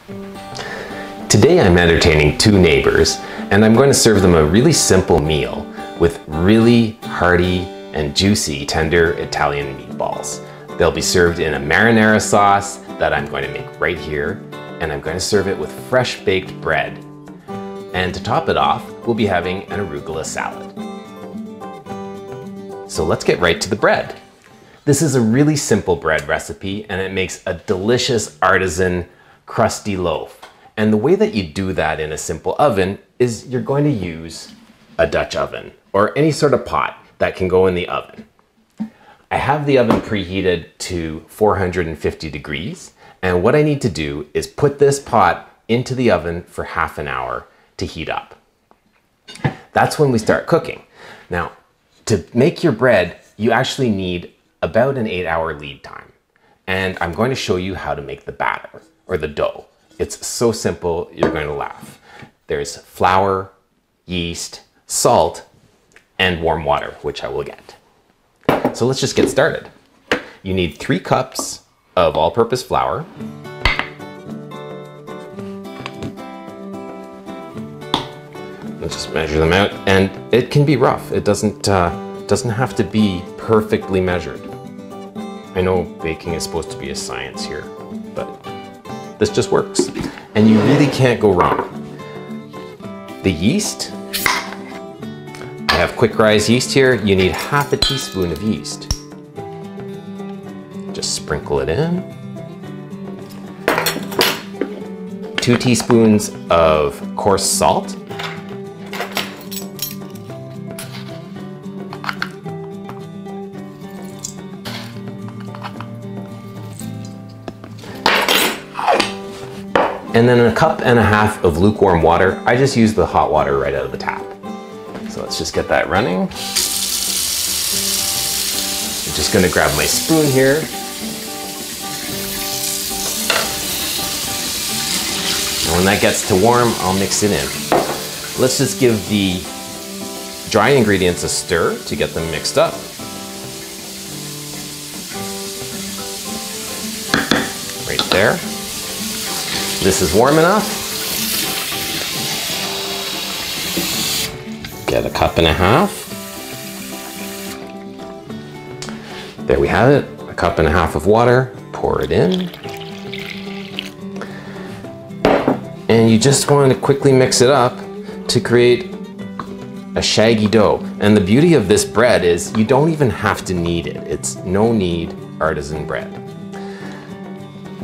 Today I'm entertaining two neighbors, and I'm going to serve them a really simple meal with really hearty and juicy tender Italian meatballs. They'll be served in a marinara sauce that I'm going to make right here, and I'm going to serve it with fresh baked bread. And to top it off, we'll be having an arugula salad. So let's get right to the bread. This is a really simple bread recipe, and it makes a delicious artisan crusty loaf. And the way that you do that in a simple oven is you're going to use a Dutch oven or any sort of pot that can go in the oven. I have the oven preheated to 450 degrees, and what I need to do is put this pot into the oven for half an hour to heat up. That's when we start cooking. Now, to make your bread, you actually need about an 8-hour lead time. And I'm going to show you how to make the batter or the dough. It's so simple, you're going to laugh. There's flour, yeast, salt, and warm water, which I will get. So let's just get started. You need 3 cups of all-purpose flour. Let's just measure them out, and it can be rough. It doesn't have to be perfectly measured. I know baking is supposed to be a science here, but this just works. And you really can't go wrong. The yeast, I have quick rise yeast here. You need half a teaspoon of yeast. Just sprinkle it in. 2 teaspoons of coarse salt. And then 1.5 cups of lukewarm water. I just use the hot water right out of the tap. So let's just get that running. I'm just gonna grab my spoon here. And when that gets to warm, I'll mix it in. Let's just give the dry ingredients a stir to get them mixed up. Right there. This is warm enough. Get 1.5 cups. There we have it, 1.5 cups of water. Pour it in. And you just want to quickly mix it up to create a shaggy dough. And the beauty of this bread is you don't even have to knead it. It's no knead artisan bread.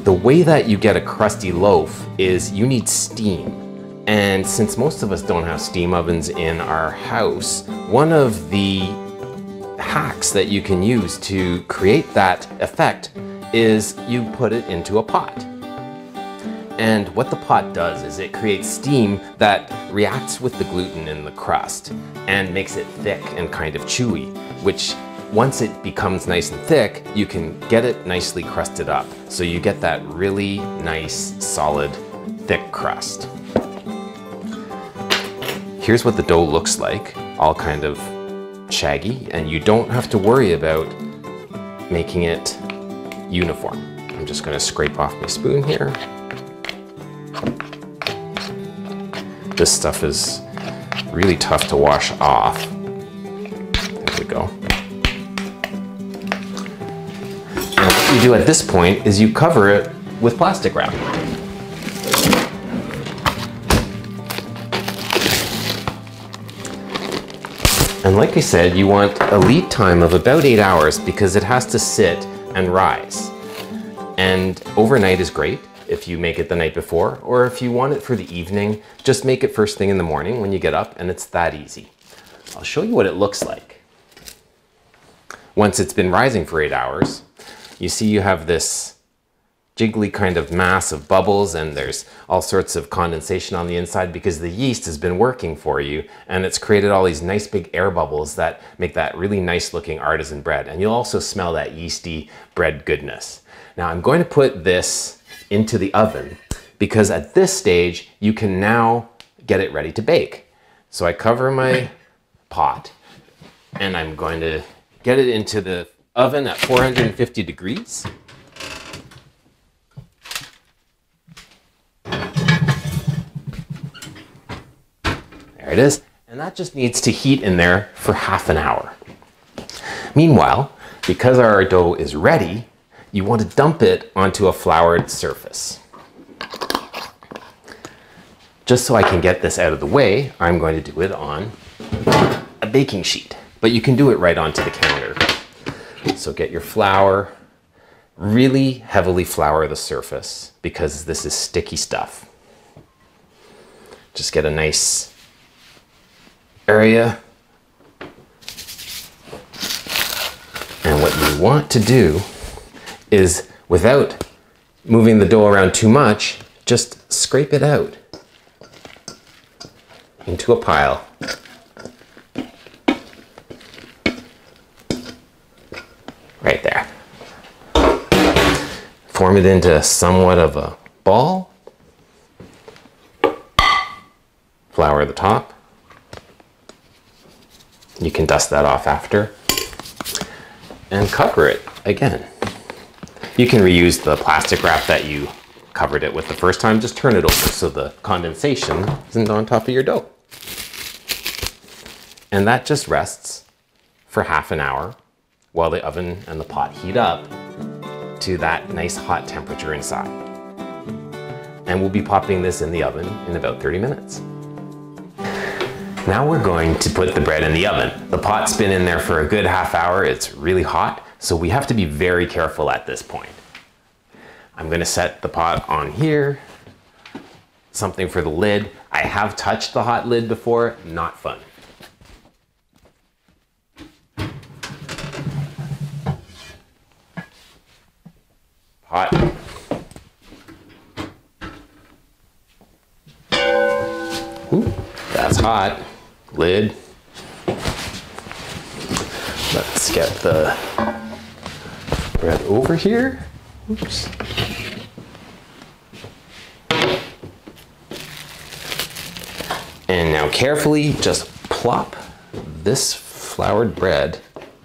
The way that you get a crusty loaf is you need steam. And since most of us don't have steam ovens in our house, one of the hacks that you can use to create that effect is you put it into a pot. And what the pot does is it creates steam that reacts with the gluten in the crust and makes it thick and kind of chewy, which once it becomes nice and thick, you can get it nicely crusted up. So you get that really nice, solid, thick crust. Here's what the dough looks like, all kind of shaggy, and you don't have to worry about making it uniform. I'm just gonna scrape off my spoon here. This stuff is really tough to wash off. There we go. What you do at this point is you cover it with plastic wrap. And like I said, you want a lead time of about 8 hours because it has to sit and rise. And overnight is great if you make it the night before, or if you want it for the evening, just make it first thing in the morning when you get up, and it's that easy. I'll show you what it looks like. Once it's been rising for 8 hours, you see you have this jiggly kind of mass of bubbles, and there's all sorts of condensation on the inside because the yeast has been working for you, and it's created all these nice big air bubbles that make that really nice looking artisan bread. And you'll also smell that yeasty bread goodness. Now I'm going to put this into the oven because at this stage you can now get it ready to bake. So I cover my pot and I'm going to get it into the oven at 450 degrees. it is. And that just needs to heat in there for half an hour. Meanwhile, because our dough is ready, you want to dump it onto a floured surface. Just so I can get this out of the way, I'm going to do it on a baking sheet, but you can do it right onto the counter. So get your flour, really heavily flour the surface because this is sticky stuff. Just get a nice area. And what you want to do is, without moving the dough around too much, just scrape it out into a pile. Right there. Form it into somewhat of a ball. Flour the top. You can dust that off after. And cover it again. You can reuse the plastic wrap that you covered it with the first time. Just turn it over so the condensation isn't on top of your dough. And that just rests for half an hour while the oven and the pot heat up to that nice hot temperature inside. And we'll be popping this in the oven in about 30 minutes. Now we're going to put the bread in the oven. The pot's been in there for a good half hour. It's really hot, so we have to be very careful at this point. I'm gonna set the pot on here, something for the lid. I have touched the hot lid before, not fun. Hot. Ooh, that's hot. Lid. Let's get the bread over here. Oops. And now carefully just plop this floured bread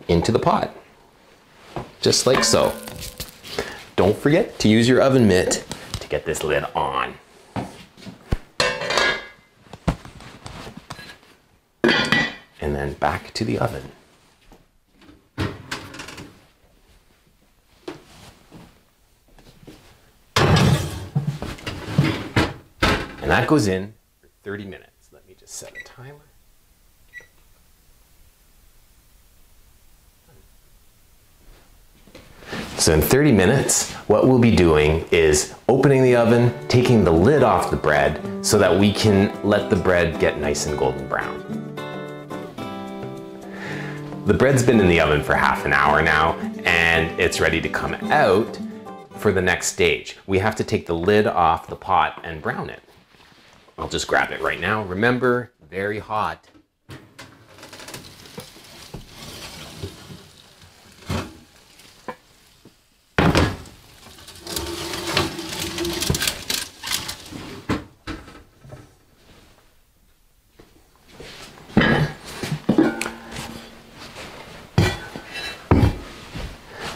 into the pot. Just like so. Don't forget to use your oven mitt to get this lid on. And then back to the oven. And that goes in for 30 minutes. Let me just set a timer. So in 30 minutes, what we'll be doing is opening the oven, taking the lid off the bread so that we can let the bread get nice and golden brown. The bread's been in the oven for half an hour now, and it's ready to come out for the next stage. We have to take the lid off the pot and brown it. I'll just grab it right now. Remember, very hot.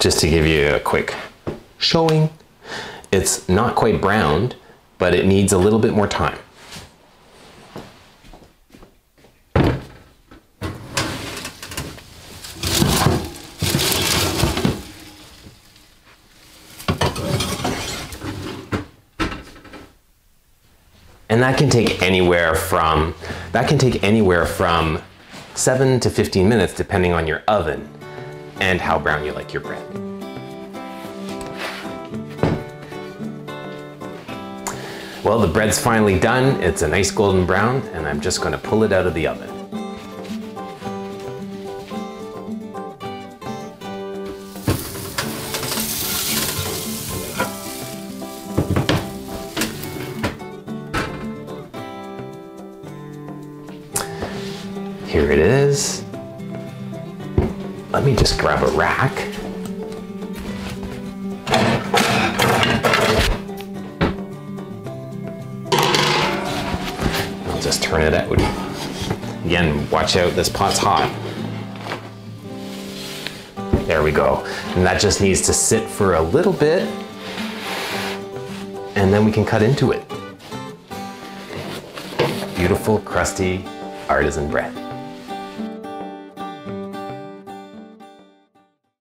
Just to give you a quick showing, it's not quite browned, but it needs a little bit more time. And that can take anywhere from 7 to 15 minutes depending on your oven and how brown you like your bread. Well, the bread's finally done. It's a nice golden brown, and I'm just going to pull it out of the oven. Here it is. Let me just grab a rack. I'll just turn it out. Again, watch out, this pot's hot. There we go. And that just needs to sit for a little bit, and then we can cut into it. Beautiful, crusty artisan bread.